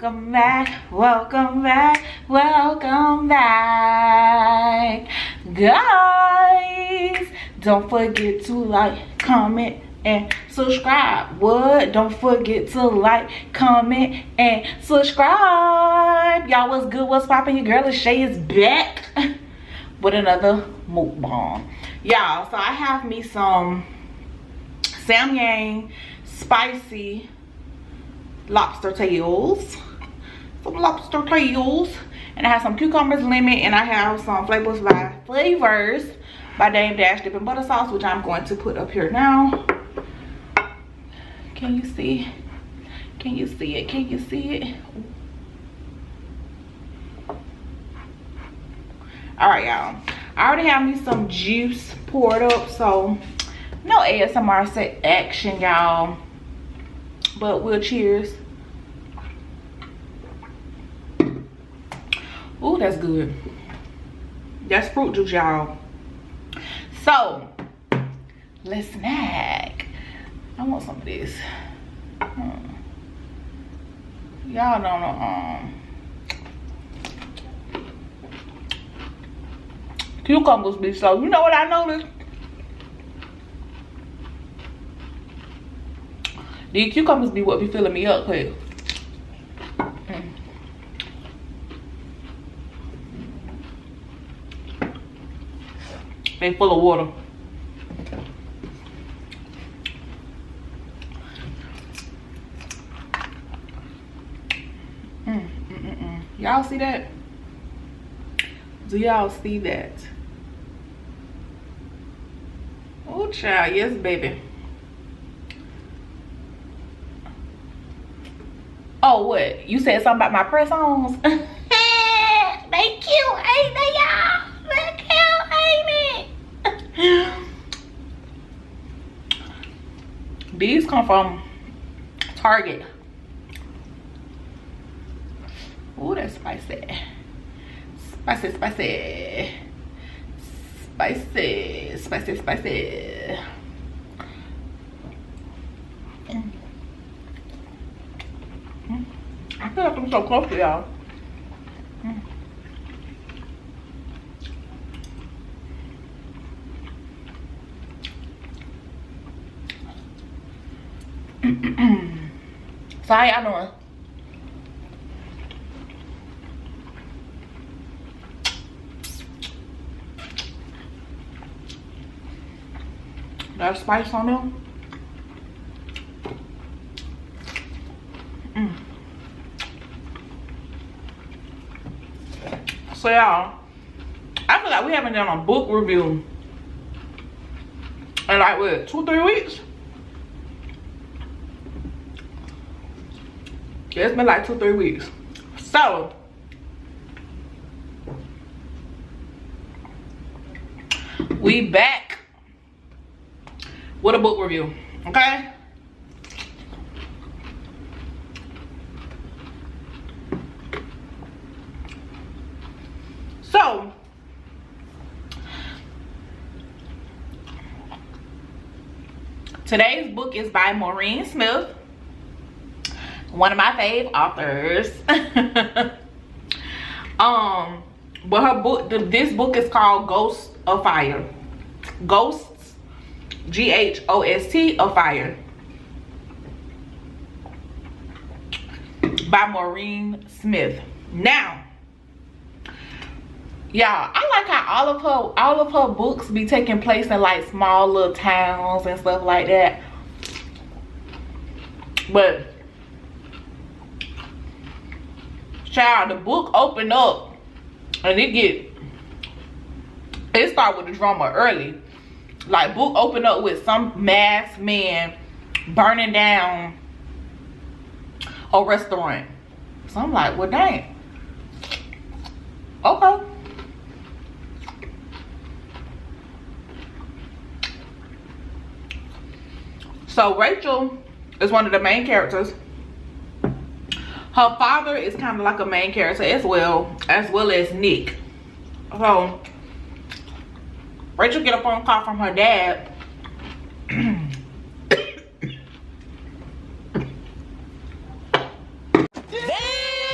welcome back, welcome back, welcome back. Guys, don't forget to like, comment, and subscribe. What? Don't forget to like, comment, and subscribe. Y'all, what's good? What's poppin'? Your girl SHAI is back with another mukbang. Y'all, so I have me some Samyang spicy lobster tails. Some lobster tails. And I have some cucumbers, lemon, and I have some flavors by Dame Dash Dip and Butter Sauce, which I'm going to put up here now. Can you see? Can you see it? Can you see it? Alright, y'all. I already have me some juice poured up, so no ASMR set action, y'all. But we'll cheers. Ooh, that's good. That's fruit juice, y'all. So, let's snack. I want some of this. Y'all don't know. Cucumbers be so. You know what I noticed? These cucumbers be what be filling me up quick. They full of water. Y'all see that? Do y'all see that? Oh child, yes baby. Oh, what? You said something about my press-ons? They cute, ain't they, y'all? They cute, ain't it? These come from Target. Ooh, that's spicy. Spicy, spicy. Spicy, spicy, spicy. I feel like I'm so close to y'all. So how y'all doing? There's spice on them. So y'all, I feel like we haven't done a book review in like what, 2-3 weeks? Yeah, it's been like 2-3 weeks. So we back with a book review, okay? So today's book is by Maureen Smith, one of my fave authors. But her book, this book is called Ghosts of Fire. Ghosts, G-H-O-S-T of Fire, by Maureen Smith. Now, y'all, I like how all of her books be taking place in like small little towns and stuff like that. But child, the book opened up and it start with the drama early. Like, book opened up with some masked man burning down a restaurant. So I'm like, well dang. Okay. So Rachel is one of the main characters. Her father is kind of like a main character as well as Nick. So Rachel get a phone call from her dad. Damn!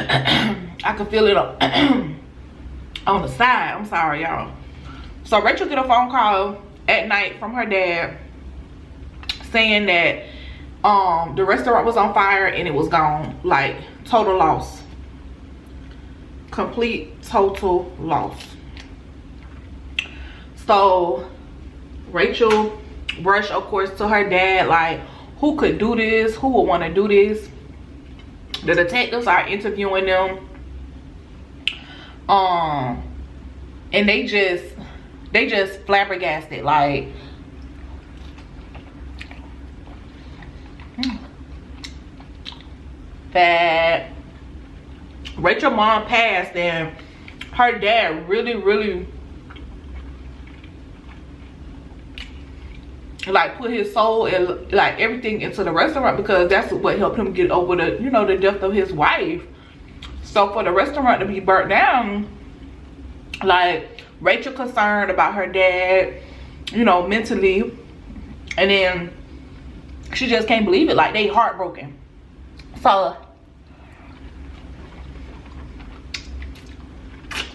I could feel it on the side. I'm sorry, y'all. So Rachel get a phone call at night from her dad saying that the restaurant was on fire and it was gone. Like, total loss. Complete total loss. So Rachel rushed, of course, to her dad, like, who could do this? Who would want to do this? The detectives are interviewing them. And they just flabbergasted, like, that Rachel's mom passed and her dad really like put his soul and like everything into the restaurant, because that's what helped him get over the, you know, the death of his wife. So for the restaurant to be burnt down, like, Rachel concerned about her dad, you know, mentally, and then she just can't believe it. Like, they heartbroken. So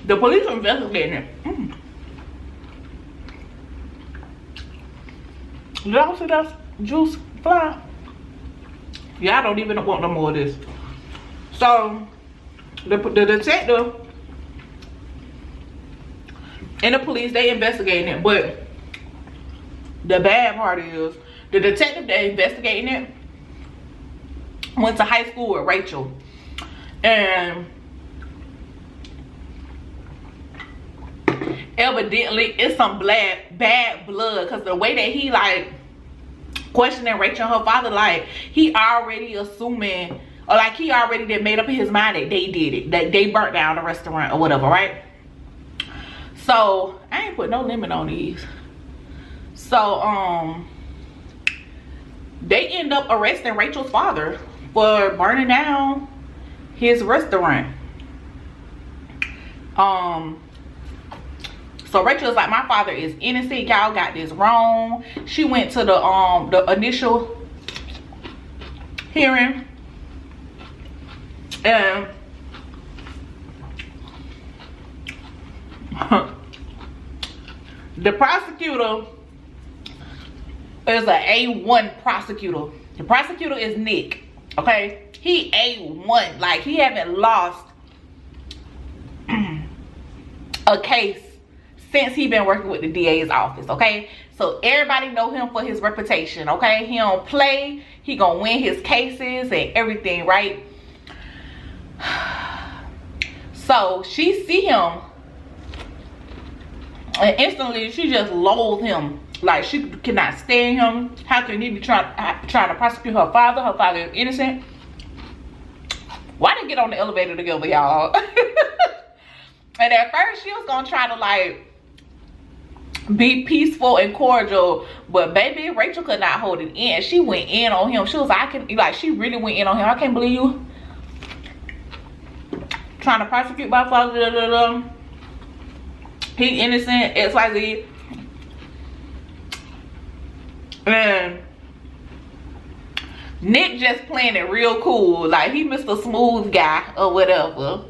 the police are investigating it. Did y'all see that juice fly? Yeah, I don't even want no more of this. So the detective and the police, they investigating it, but the bad part is the detective that investigating it went to high school with Rachel, and evidently it's some bad blood, because the way that he like questioning Rachel and her father, like, he already assuming, or like he already did made up in his mind that they did it, that they burnt down the restaurant or whatever, right? So I ain't put no limit on these. So they end up arresting Rachel's father for burning down his restaurant. So Rachel is like, my father is innocent, y'all got this wrong. She went to the initial hearing, and the prosecutor is a A1 prosecutor. The prosecutor is Nick, okay? He A1, like, he haven't lost a case since he been working with the DA's office, okay? So everybody know him for his reputation, okay? He don't play. He gonna win his cases and everything, right? So she see him, and instantly she just loathes him. Like, she cannot stand him. How can he be trying to prosecute her father? Her father is innocent. Why they get on the elevator together, y'all? And at first she was gonna try to like be peaceful and cordial, but baby, Rachel could not hold it in. She went in on him. She was like, she really went in on him. I can't believe you trying to prosecute my father. He innocent, XYZ. And Nick just playing it real cool, like he Mr. Smooth guy or whatever.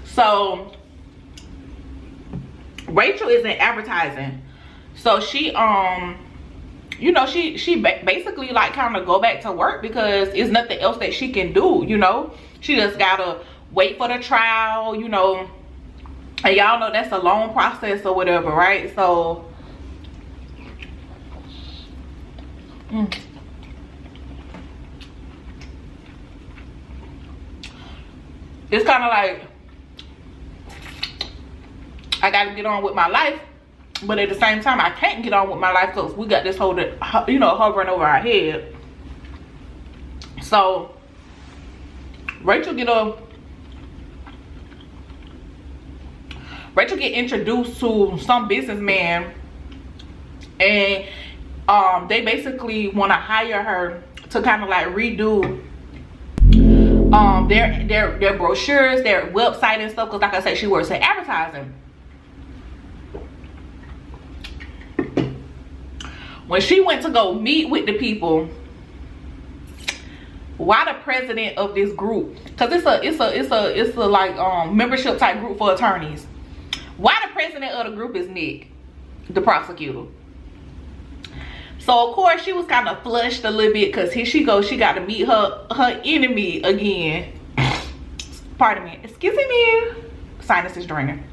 So Rachel is in advertising, so she you know, she basically like kind of go back to work, because it's nothing else that she can do, you know. She just gotta wait for the trial, you know, and y'all know that's a long process or whatever, right? So it's kind of like I gotta get on with my life, but at the same time I can't get on with my life because we got this whole, you know, hovering over our head. So Rachel get introduced to some businessman, and they basically want to hire her to kind of like redo their brochures, their website and stuff, because like I said, she works in advertising. When she went to go meet with the people, why the president of this group, because it's a like membership type group for attorneys, why the president of the group is Nick, the prosecutor. So of course she was kind of flushed a little bit, because here she goes, she got to meet her enemy again. Pardon me, excuse me, sinus is draining.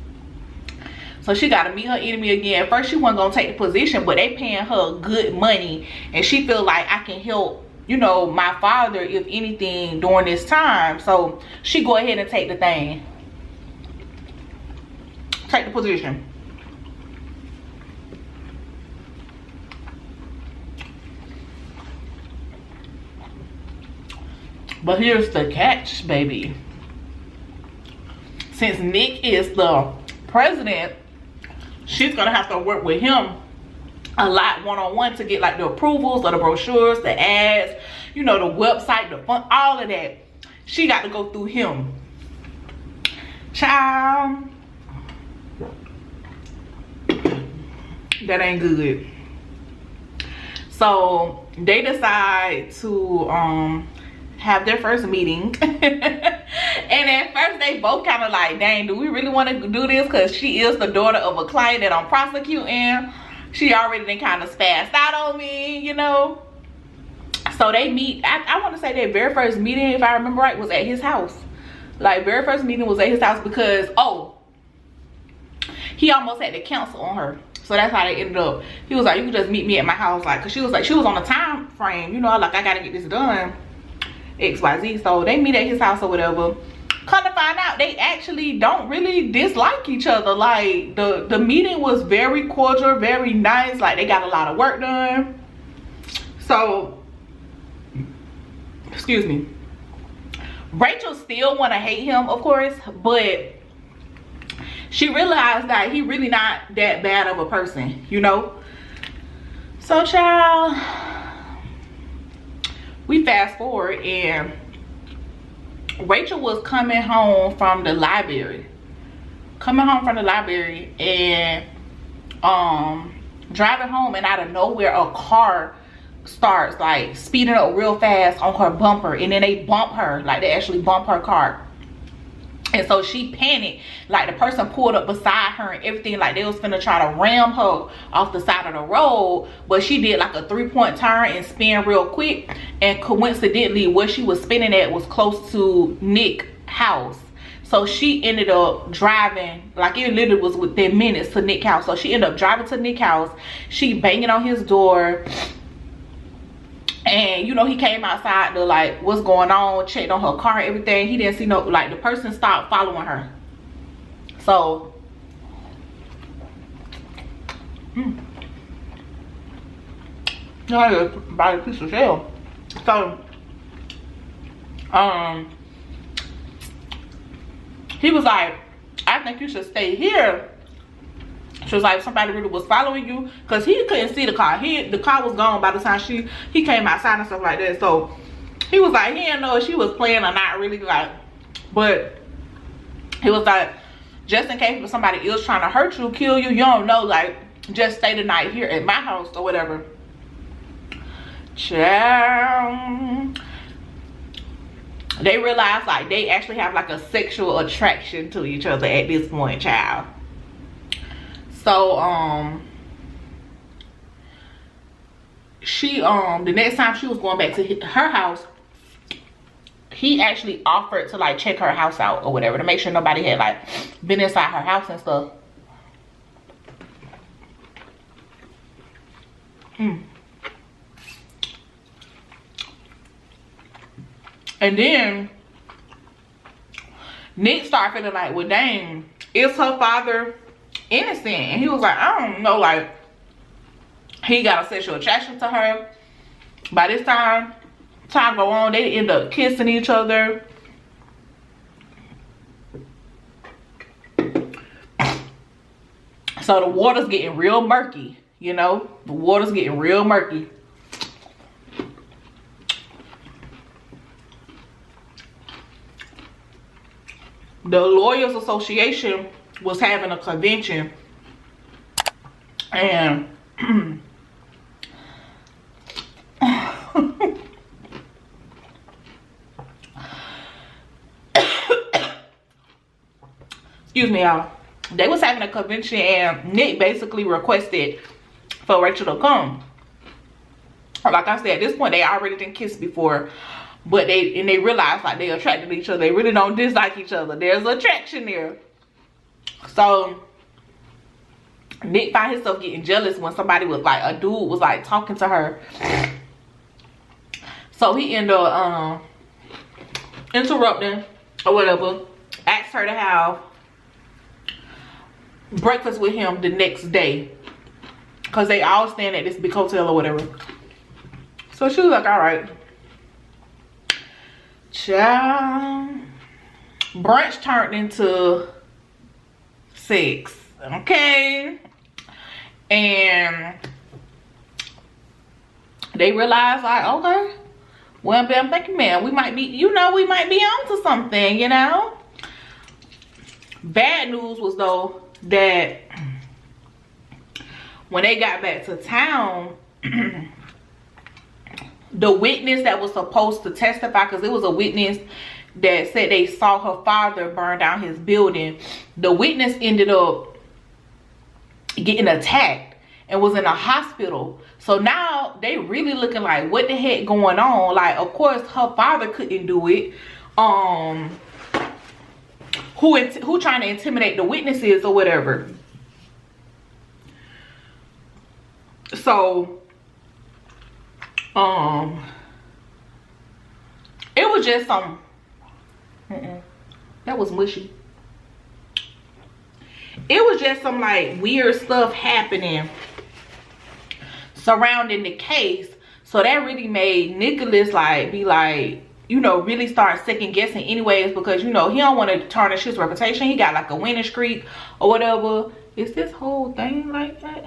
So she got to meet her enemy again. First she wasn't gonna take the position, but they paying her good money, and she feel like, I can help, you know, my father if anything during this time. So she go ahead and take the thing, take the position. But here's the catch, baby. Since Nick is the president, she's gonna have to work with him a lot one-on-one to get like the approvals of the brochures, the ads, you know, the website, the fund, all of that. She got to go through him. Child, that ain't good. So they decide to have their first meeting. And at first they both kind of like, dang, do we really want to do this? Because she is the daughter of a client that I'm prosecuting. She already then kind of spazzed out on me, you know. So they meet, I want to say their very first meeting, if I remember right, was at his house. Like, very first meeting was at his house because, oh, he almost had to cancel on her. So that's how they ended up. He was like, you can just meet me at my house. Like, because she was like, she was on a time frame, you know, like, I got to get this done, XYZ. So they meet at his house or whatever. Come to find out, they actually don't really dislike each other. Like, the meeting was very cordial, very nice. Like, they got a lot of work done. So, excuse me, Rachel still want to hate him, of course, but she realized that he really not that bad of a person, you know. So, child, we fast forward, and Rachel was coming home from the library. And driving home, and out of nowhere a car starts like speeding up real fast on her bumper, and then they bump her, like they actually bump her car. And so she panicked, like the person pulled up beside her and everything, like they was finna try to ram her off the side of the road. But she did like a 3-point turn and spin real quick, and coincidentally where she was spinning at was close to Nick's house. So she ended up driving, like it literally was within minutes to Nick's house. So she ended up driving to Nick's house. She banging on his door, and you know, he came outside to like, what's going on, checked on her car and everything. He didn't see no, like the person stopped following her. So I buy a piece of shell. So he was like, I think you should stay here. She was like, somebody really was following you, because he couldn't see the car. The car was gone by the time he came outside and stuff like that. So he was like, he didn't know if she was playing or not, really, like. But he was like, just in case if somebody else trying to hurt you, kill you, you don't know, like, just stay the night here at my house or whatever. Child, they realized like they actually have like a sexual attraction to each other at this point, child. So she the next time she was going back to her house, he actually offered to like check her house out or whatever, to make sure nobody had like been inside her house and stuff. And then Nick started feeling like, well, dang, is her father innocent? And he was like, I don't know, like, he got a sexual attraction to her. By this time go on, they end up kissing each other. So the water's getting real murky, you know? The water's getting real murky. The Lawyers Association was having a convention, and excuse me, y'all. They was having a convention and Nick basically requested for Rachel to come. Like I said, at this point they already didn't kiss before, but they realized like they attracted each other. They really don't dislike each other. There's attraction there. So Nick found himself getting jealous when somebody was like, a dude was like talking to her. So he ended up interrupting or whatever, asked her to have breakfast with him the next day, because they all staying at this big hotel or whatever. So she was like, all right. Child, brunch turned into sex, okay? And they realized like, okay, well, I'm thinking, man, we might be, you know, we might be onto something, you know? Bad news was though that when they got back to town, the witness that was supposed to testify, because it was a witness that said they saw her father burn down his building, the witness ended up getting attacked and was in a hospital. So now they really looking like, what the heck going on? Like, of course her father couldn't do it. Who trying to intimidate the witnesses or whatever. So it was just some that was mushy. It was just some like weird stuff happening surrounding the case. So that really made Nicholas like be like, you know, really start second guessing anyways, because you know he don't want to tarnish his reputation. He got like a winning streak or whatever. Is this whole thing like that?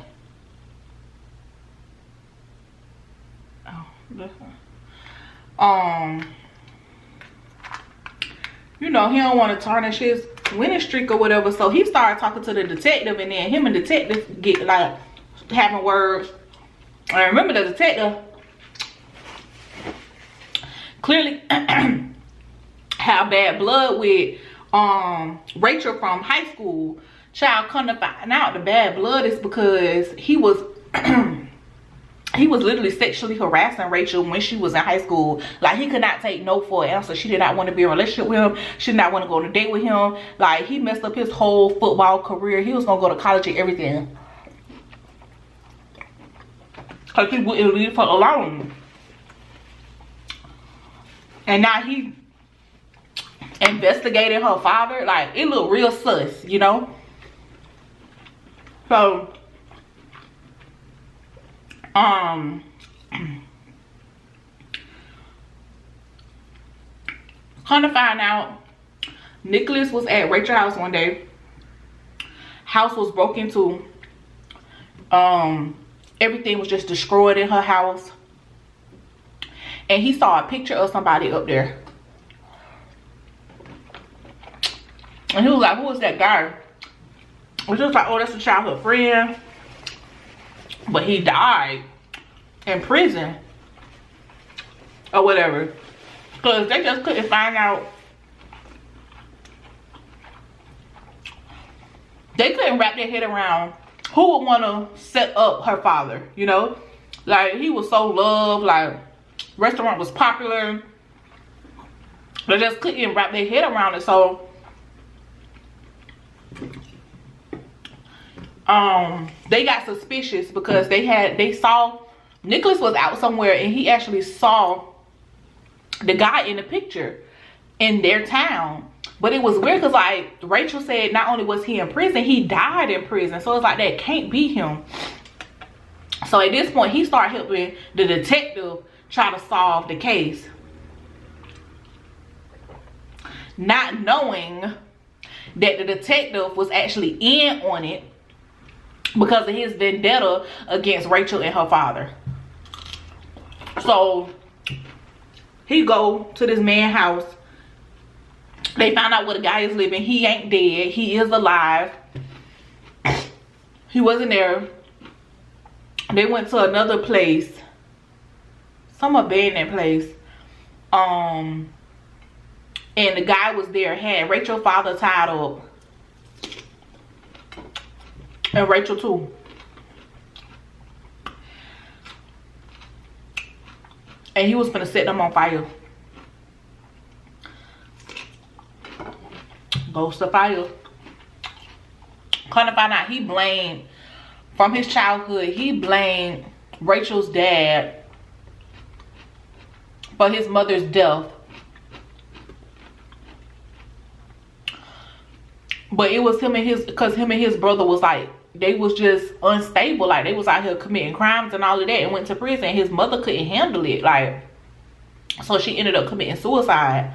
You know, he don't want to tarnish his winning streak or whatever, so he started talking to the detective, and then him and the detective get like having words. I remember the detective clearly have bad blood with Rachel from high school. Child, come to find out the bad blood is because he was he was literally sexually harassing Rachel when she was in high school. Like, he could not take no for an answer. She did not want to be in a relationship with him. She did not want to go on a date with him. Like, he messed up his whole football career. He was going to go to college and everything, because he wouldn't leave her alone. And now he investigated her father. Like, it looked real sus, you know? So come to find out, Nicholas was at Rachel's house one day. House was broken into. Everything was just destroyed in her house. And he saw a picture of somebody up there. And he was like, who is that guy? It was just like, oh, that's a childhood friend. But he died in prison or whatever, because they just couldn't find out. They couldn't wrap their head around who would want to set up her father, you know? Like, he was so loved, like, restaurant was popular. They just couldn't wrap their head around it. So they got suspicious because they saw Nicholas was out somewhere, and he actually saw the guy in the picture in their town. But it was weird because, like, Rachel said not only was he in prison, he died in prison. So it's like, that can't be him. So at this point, he started helping the detective try to solve the case, not knowing that the detective was actually in on it because of his vendetta against Rachel and her father. So he go to this man's house. They found out where the guy is living. He ain't dead. He is alive. He wasn't there. They went to another place, some abandoned place. And the guy was there, had Rachel's father tied up. And Rachel too. And he was finna set them on fire. Goes to fire. Come to find out, he blamed, from his childhood, he blamed Rachel's dad for his mother's death. But it was him and his, because him and his brother was like, they was just unstable. Like, they was out here committing crimes and all of that and went to prison. His mother couldn't handle it. Like, so she ended up committing suicide.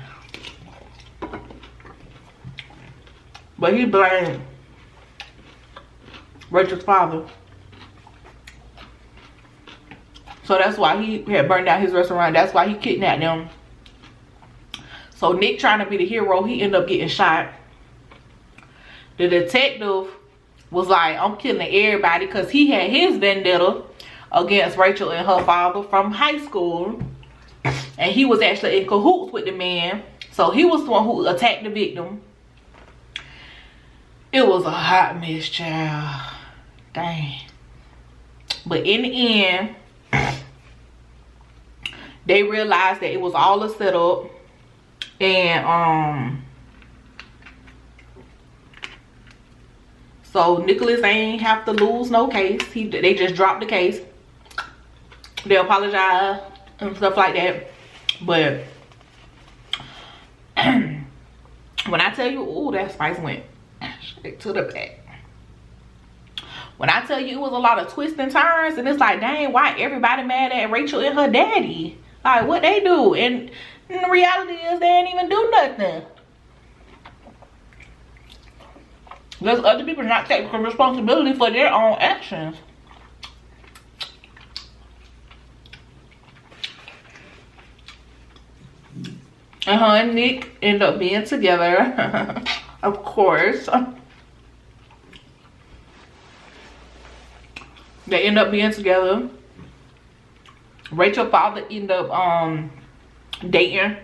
But he blamed Rachel's father. So that's why he had burned down his restaurant. That's why he kidnapped them. So Nick, trying to be the hero, he ended up getting shot. The detective was like, I'm killing everybody, because he had his vendetta against Rachel and her father from high school. And he was actually in cahoots with the man. So he was the one who attacked the victim. It was a hot mess, child. Dang. But in the end, they realized that it was all a setup. And so Nicholas ain't have to lose no case. They just dropped the case. They apologize and stuff like that. But when I tell you, ooh, that spice went straight to the back. When I tell you it was a lot of twists and turns, and it's like, dang, why everybody mad at Rachel and her daddy? Like, what they do? And the reality is they ain't even do nothing. Because other people not taking responsibility for their own actions. And her and Nick end up being together. Of course. They end up being together. Rachel's father ended up dating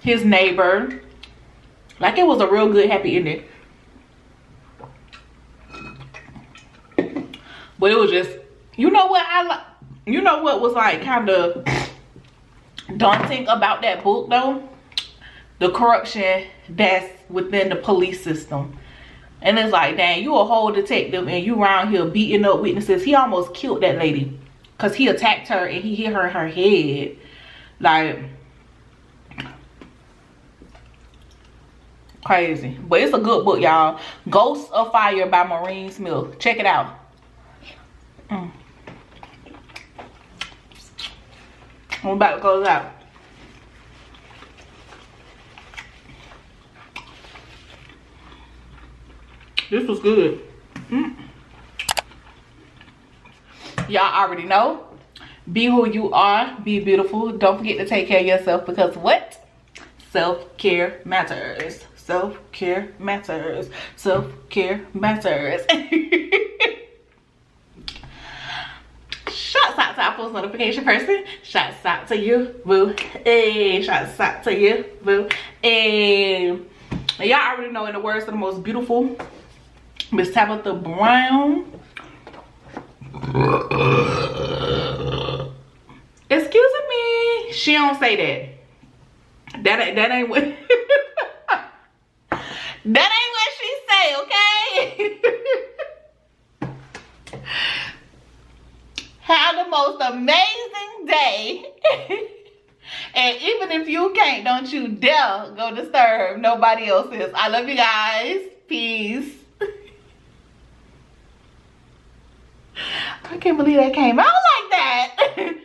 his neighbor. Like, it was a real good happy ending. But it was just, you know what was like kind of daunting about that book though? The corruption that's within the police system. And it's like, dang, you a whole detective and you around here beating up witnesses. He almost killed that lady because he attacked her and he hit her in her head. Like, crazy. But it's a good book, y'all. Ghosts of Fire by Maureen Smith. Check it out. I'm about to close out. This was good. Y'all already know. Be who you are. Be beautiful. Don't forget to take care of yourself, because what? Self-care matters. Self-care matters. Self-care matters. Shouts out to our post notification person. Shouts out to you, boo. Hey, shouts out to you, boo. Hey. Y'all already know, in the words of the most beautiful Miss Tabitha Brown. Excuse me. She don't say that. That ain't what that ain't what she say, okay? Have the most amazing day. And even if you can't, don't you dare go disturb nobody else's. I love you guys. Peace. I can't believe that came out like that.